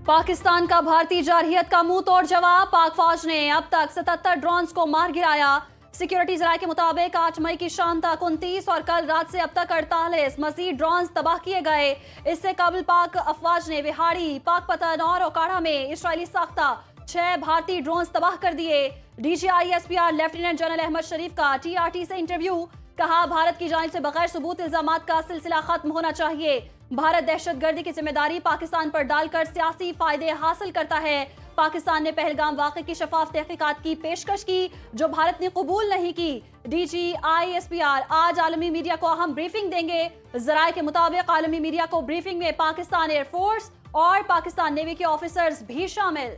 पाकिस्तान का भारतीय जारहियत का मुंह तोड़ जवाब। पाक फौज ने अब तक 77 ड्रोन्स को मार गिराया। सिक्योरिटी जराये के मुताबिक 8 मई की शाम तक 29 और कल रात से अब तक 48 मजीद ड्रोन्स तबाह किए गए। इससे कबल पाक अफवाज ने विहाड़ी, पाक पतन और ओकाड़ा में इसराइली साख्ता 6 भारतीय ड्रोन्स तबाह कर दिए। DGISPR लेफ्टिनेंट जनरल अहमद शरीफ का TRT से इंटरव्यू। कहा, भारत की जानिब से बगैर सबूत इल्जामात का सिलसिला खत्म होना चाहिए। भारत दहशतगर्दी की जिम्मेदारी पाकिस्तान पर डालकर सियासी फायदे हासिल करता है। पाकिस्तान ने पहलगाम वाक़े की शफाफ तहकीकात की पेशकश की, जो भारत ने कबूल नहीं की। DGISPR आज आलमी मीडिया को अहम ब्रीफिंग देंगे। जराये के मुताबिक आलमी मीडिया को ब्रीफिंग में पाकिस्तान एयरफोर्स और पाकिस्तान नेवी के ऑफिसर्स भी शामिल।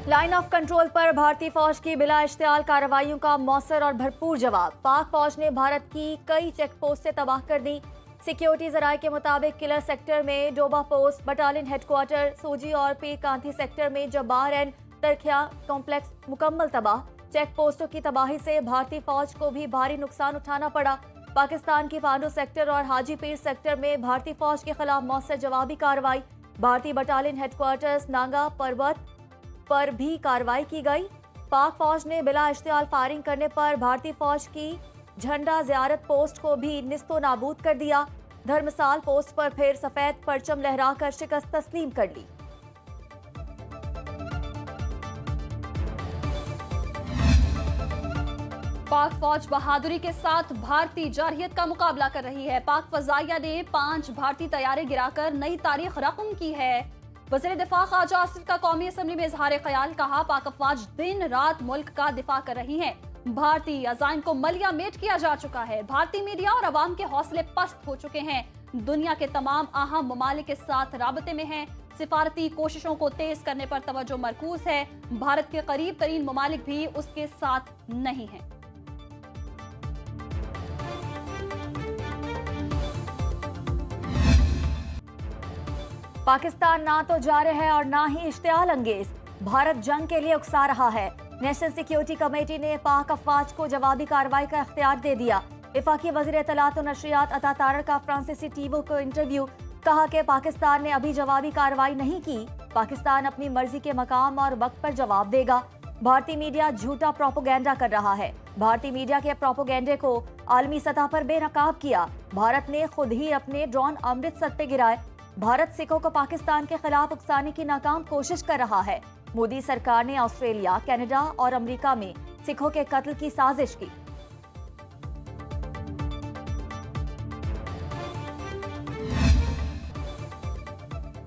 लाइन ऑफ कंट्रोल पर भारतीय फौज की बिला इश्तियाल कार्रवाइयों का मौसर और भरपूर जवाब। पाक फौज ने भारत की कई चेक पोस्टें तबाह कर दी। सिक्योरिटी जराये के मुताबिक किलर सेक्टर में डोबा पोस्ट, बटालियन हेडक्वार्टर, सोजी और पीर कांती सेक्टर में जब्बार एंड तरखिया कॉम्प्लेक्स मुकम्मल तबाह। चेक पोस्टों की तबाही से भारतीय फौज को भी भारी नुकसान उठाना पड़ा। पाकिस्तान की पांडू सेक्टर और हाजी पीर सेक्टर में भारतीय फौज के खिलाफ मौसर जवाबी कार्रवाई। भारतीय बटालियन हेडक्वार्टर्स नांगा पर्वत पर भी कार्रवाई की गई। पाक फौज ने बिला इश्तियाल फायरिंग करने पर भारतीय फौज की झंडा ज़ियारत पोस्ट को भी निस्तो नाबूद कर दिया। धर्मसाल पोस्ट पर फिर सफेद परचम लहराकर शिकस्त तस्लीम कर ली। पाक फौज बहादुरी के साथ भारतीय जारहियत का मुकाबला कर रही है। पाक फजाइया ने 5 भारतीय तैयारे गिराकर नई तारीख रकम की है। वज़ीर दिफा ख्वाजा आसिफ का कौमी असम्बली में इजहार ख्याल। कहा, पाक अफवाज दिन रात मुल्क का दिफा कर रही हैं। भारतीय अज़ाइम को मलिया मेट किया जा चुका है। भारतीय मीडिया और अवाम के हौसले पस्त हो चुके हैं। दुनिया के तमाम अहम ममालिक के साथ राबते में हैं। सिफारती कोशिशों को तेज करने पर तवज्जो मरकूज है। भारत के करीब तरीन ममालिक भी उसके साथ नहीं हैं। पाकिस्तान ना तो जारे है और ना ही इश्तियाल अंगेज। भारत जंग के लिए उकसा रहा है। नेशनल सिक्योरिटी कमेटी ने पाक अफवाज को जवाबी कार्रवाई का इख्तियार दे दिया। वफाकी वज़ीर इत्तलात और नशरियात अता तारड़ का फ्रांसीसी टीवी को इंटरव्यू। कहा कि पाकिस्तान ने अभी जवाबी कार्रवाई नहीं की। पाकिस्तान अपनी मर्जी के मकाम और वक्त पर जवाब देगा। भारतीय मीडिया झूठा प्रोपोगेंडा कर रहा है। भारतीय मीडिया के प्रोपोगेंडे को आलमी सतह पर बेनकाब किया। भारत ने खुद ही अपने ड्रोन अमृतसर पे गिराए। भारत सिखों को पाकिस्तान के खिलाफ उकसाने की नाकाम कोशिश कर रहा है। मोदी सरकार ने ऑस्ट्रेलिया, कनाडा और अमेरिका में सिखों के कत्ल की साजिश की।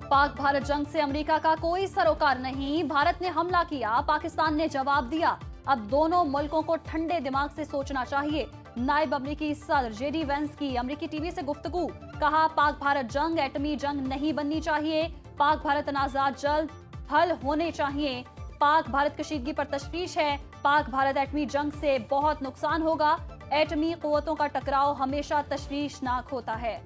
पाक भारत जंग से अमेरिका का कोई सरोकार नहीं। भारत ने हमला किया, पाकिस्तान ने जवाब दिया। अब दोनों मुल्कों को ठंडे दिमाग से सोचना चाहिए। नायब अमरीकी सदर JD वेंस की अमरीकी टीवी से गुफ्तगू। कहा, पाक भारत जंग एटमी जंग नहीं बननी चाहिए। पाक भारत तनाज़ात जल्द हल होने चाहिए। पाक भारत कशीदगी पर तशवीश है। पाक भारत एटमी जंग से बहुत नुकसान होगा। एटमी कुव्वतों का टकराव हमेशा तशवीशनाक होता है।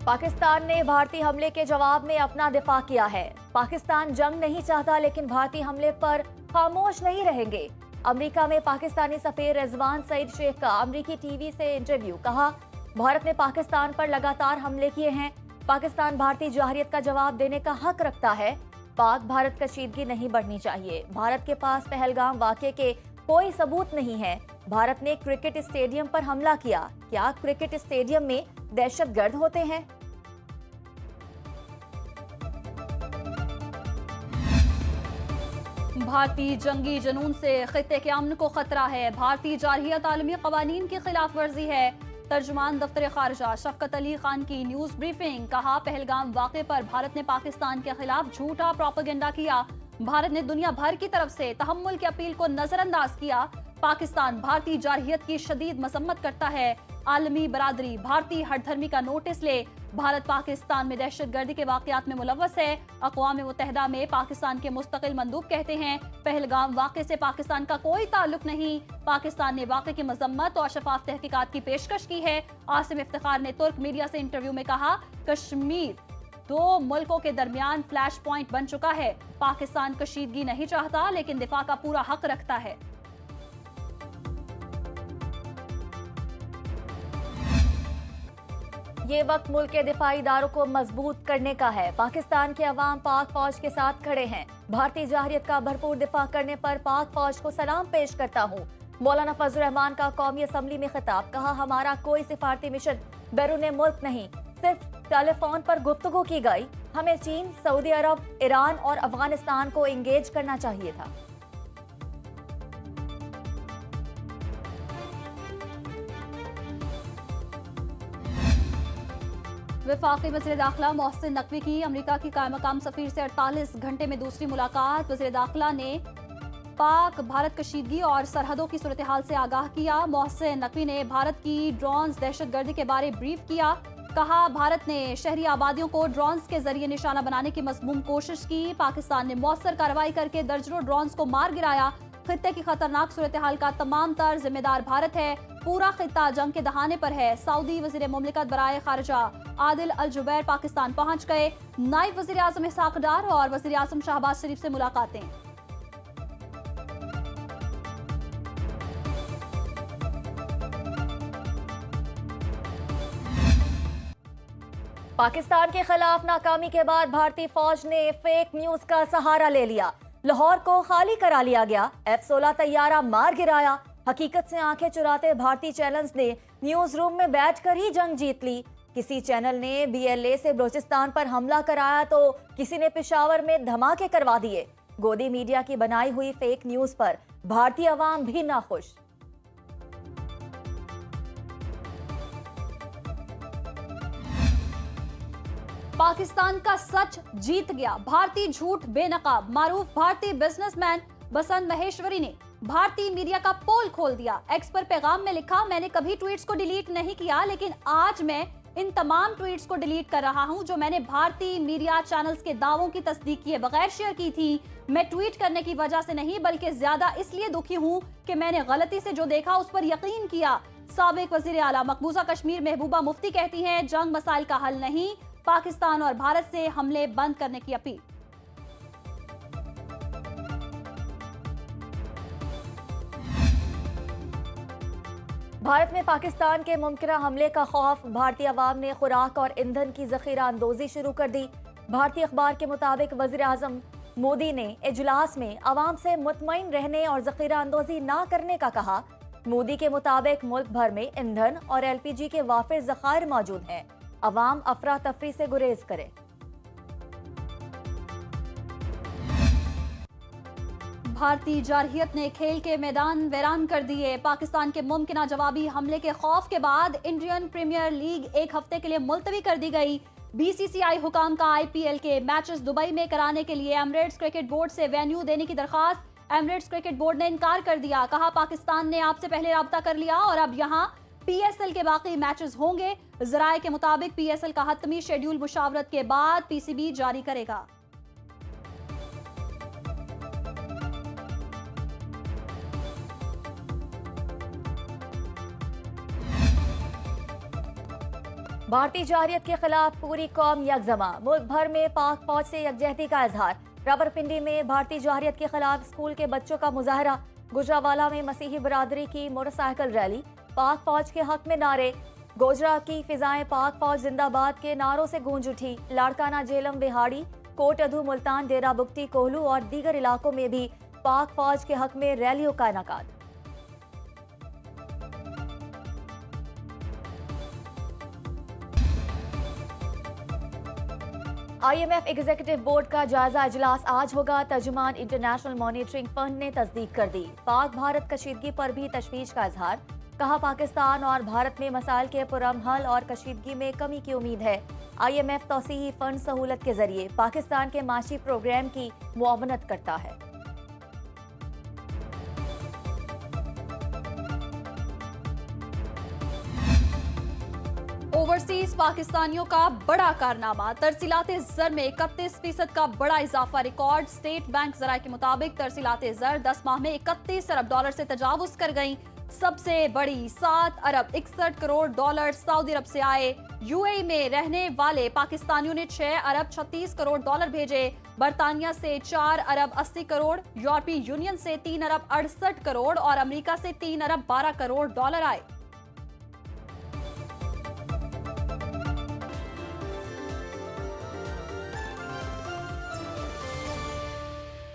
पाकिस्तान ने भारतीय हमले के जवाब में अपना दिफा किया है। पाकिस्तान जंग नहीं चाहता, लेकिन भारतीय हमले पर खामोश नहीं रहेंगे। अमेरिका में पाकिस्तानी सफीर रिजवान सईद शेख का अमेरिकी टीवी से इंटरव्यू। कहा, भारत ने पाकिस्तान पर लगातार हमले किए हैं। पाकिस्तान भारतीय जारहियत का जवाब देने का हक रखता है। पाक भारत कशीदगी नहीं बढ़नी चाहिए। भारत के पास पहलगाम वाक़े के कोई सबूत नहीं है। भारत ने क्रिकेट स्टेडियम पर हमला किया। क्या क्रिकेट स्टेडियम में दहशतगर्द होते हैं? भारतीय जंगी जनून से खित्ते के अमन को खतरा है। भारतीय जारहियत आलमी कवानीन की खिलाफ वर्जी है। तर्जुमान दफ्तर खारजा शफकत अली खान की न्यूज ब्रीफिंग। कहा, पहलगाम वाक़े पर भारत ने पाकिस्तान के खिलाफ झूठा प्रोपेगेंडा किया। भारत ने दुनिया भर की तरफ से तहम्मुल की अपील को नजरअंदाज किया। पाकिस्तान भारतीय जारहियत की शदीद मसम्मत करता है। आलमी बरादरी भारतीय हठधर्मी का नोटिस ले। भारत पाकिस्तान में दहशतगर्दी के वाकयात में मुलव्वस है। अक़वाम मुत्तहिदा में पाकिस्तान के मुस्तकिल मंदूब कहते हैं, पहलगाम वाक़े से पाकिस्तान का कोई ताल्लुक नहीं। पाकिस्तान ने वाक़े की मजम्मत और शफाफ तहकीकात की पेशकश की है। आसिम इफ्तिखार ने तुर्क मीडिया से इंटरव्यू में कहा, कश्मीर दो मुल्कों के दरमियान फ्लैश पॉइंट बन चुका है। पाकिस्तान कशीदगी नहीं चाहता, लेकिन दिफा का पूरा हक रखता है। ये वक्त मुल्क के दिफाई इदारों को मजबूत करने का है। पाकिस्तान के अवाम पाक फौज के साथ खड़े हैं। भारतीय जारहियत का भरपूर दिफा करने पर पाक फौज को सलाम पेश करता हूँ। मौलाना फजल रहमान का कौमी असम्बली में खिताब, कहा हमारा कोई सिफारती मिशन बैरून मुल्क नहीं, सिर्फ टेलीफोन पर गुफ्तगू की गई। हमें चीन, सऊदी अरब, ईरान और अफगानिस्तान को एंगेज करना चाहिए था। वफाकी वज़ीर दाखिला मोहसिन नकवी की अमेरिका की कायम मकाम सफीर से 48 घंटे में दूसरी मुलाकात। वज़ीर दाखिला ने पाक भारत कशीदगी और सरहदों की सूरत हाल से आगाह किया। मोहसिन नकवी ने भारत की ड्रोन्स दहशतगर्दी के बारे ब्रीफ किया। कहा भारत ने शहरी आबादियों को ड्रोन्स के जरिए निशाना बनाने की मज़मूम कोशिश की। पाकिस्तान ने मौसर कार्रवाई करके दर्जनों ड्रोन्स को मार गिराया। खित्ते की खतरनाक सूरत हाल का तमाम तर जिम्मेदार भारत है। पूरा खित्ता जंग के दहाने पर है। सऊदी वज़ीर मुमलिकत बराए खारजा आदिल अल जुबैर पाकिस्तान पहुंच गए। नायब वज़ीर आज़म इसहाक डार और वज़ीर आज़म शहबाज शरीफ से मुलाकातें। पाकिस्तान के खिलाफ नाकामी के बाद भारतीय फौज ने फेक न्यूज का सहारा ले लिया। लाहौर को खाली करा लिया गया। F-16 तैयारा मार गिराया। हकीकत से आंखें चुराते भारतीय चैनल्स ने न्यूज रूम में बैठकर ही जंग जीत ली। किसी चैनल ने BLA से बलूचिस्तान पर हमला कराया तो किसी ने पेशावर में धमाके करवा दिए। गोदी मीडिया की बनाई हुई फेक न्यूज पर भारतीय अवाम भी नाखुश। पाकिस्तान का सच जीत गया। भारतीय झूठ बेनकाब। मारूफ भारतीय बिजनेसमैन बसंत महेश्वरी ने भारतीय मीडिया का पोल खोल दिया। एक्स पर पैगाम में लिखा, मैंने कभी ट्वीट्स को डिलीट नहीं किया, लेकिन आज मैं इन तमाम ट्वीट्स को डिलीट कर रहा हूं जो मैंने भारतीय मीडिया चैनल्स के दावों की तस्दीक किए बगैर शेयर की थी। मैं ट्वीट करने की वजह से नहीं, बल्कि ज्यादा इसलिए दुखी हूं कि मैंने गलती से जो देखा उस पर यकीन किया। साबिक वजीर आला मकबूजा कश्मीर महबूबा मुफ्ती कहती हैं, जंग मसाइल का हल नहीं, पाकिस्तान और भारत से हमले बंद करने की अपील। भारत में पाकिस्तान के मुमकिना हमले का खौफ। भारतीय अवाम ने खुराक और ईंधन की जखीरा अंदोजी शुरू कर दी। भारतीय अखबार के मुताबिक वजीर आजम मोदी ने इजलास में अवाम से मुतमईन रहने और जखीरा अंदोजी ना करने का कहा। मोदी के मुताबिक मुल्क भर में ईंधन और LPG के वाफिर जखायर मौजूद हैं। अवाम अफरा तफरी से गुरेज करे। भारतीय जारहियत ने खेल के मैदान वीरान कर दिए। पाकिस्तान के मुमकिना जवाबी हमले के खौफ के बाद इंडियन प्रीमियर लीग एक हफ्ते के लिए मुलतवी कर दी गई। BCCI हुकाम का IPL के मैचेस दुबई में कराने के लिए एमिरेट्स क्रिकेट बोर्ड से वेन्यू देने की दरखास्त एमिरेट्स क्रिकेट बोर्ड ने इनकार कर दिया। कहा पाकिस्तान ने आपसे पहले राब्ता कर लिया और अब यहां PSL के बाकी मैचेस होंगे। जराये के मुताबिक PSL का हतमी शेड्यूल मुशावरत के बाद PCB जारी करेगा। भारतीय जारहियत के खिलाफ पूरी कौम यकजमा। मुल्क भर में पाक फौज से यकजहती का इजहार। रावलपिंडी में भारतीय जारहियत के खिलाफ स्कूल के बच्चों का मुजाहरा। गुजरावाला में मसीही बरादरी की मोटरसाइकिल रैली। पाक फौज के हक में नारे। गोजरा की फिजाएं पाक फौज जिंदाबाद के नारों से गूंज उठी। लाड़काना, झेलम, बिहाड़ी, कोट अधू, मुल्तान, डेरा बुगटी, कोहलू और दीगर इलाकों में भी पाक फौज के हक में रैलियों का इनेकाद। IMF एग्जीक्यूटिव बोर्ड का जायजा इजलास आज होगा। तर्जुमान इंटरनेशनल मॉनिटरिंग फंड ने तस्दीक कर दी। पाक भारत कशीदगी पर भी तशवीश का इजहार। कहा पाकिस्तान और भारत में मसाइल के पुरअमन हल और कशीदगी में कमी की उम्मीद है। IMF तौसीही फंड सहूलत के जरिए पाकिस्तान के माशी प्रोग्राम की मुआवनत करता है। ओवरसीज पाकिस्तानियों का बड़ा कारनामा। तरसीलाते ज़र में 31% का बड़ा इजाफा रिकॉर्ड। स्टेट बैंक ज़राए के मुताबिक तरसीलाते ज़र 10 माह में 31 अरब डॉलर से तजावुज कर गई। सबसे बड़ी 7 अरब 61 करोड़ डॉलर सऊदी अरब से आए। UAE में रहने वाले पाकिस्तानियों ने 6 अरब 36 करोड़ डॉलर भेजे। बरतानिया से 4 अरब 80 करोड़, यूरोपीय यूनियन से 3 अरब 68 करोड़ और अमेरिका से 3 अरब 12 करोड़ डॉलर आए।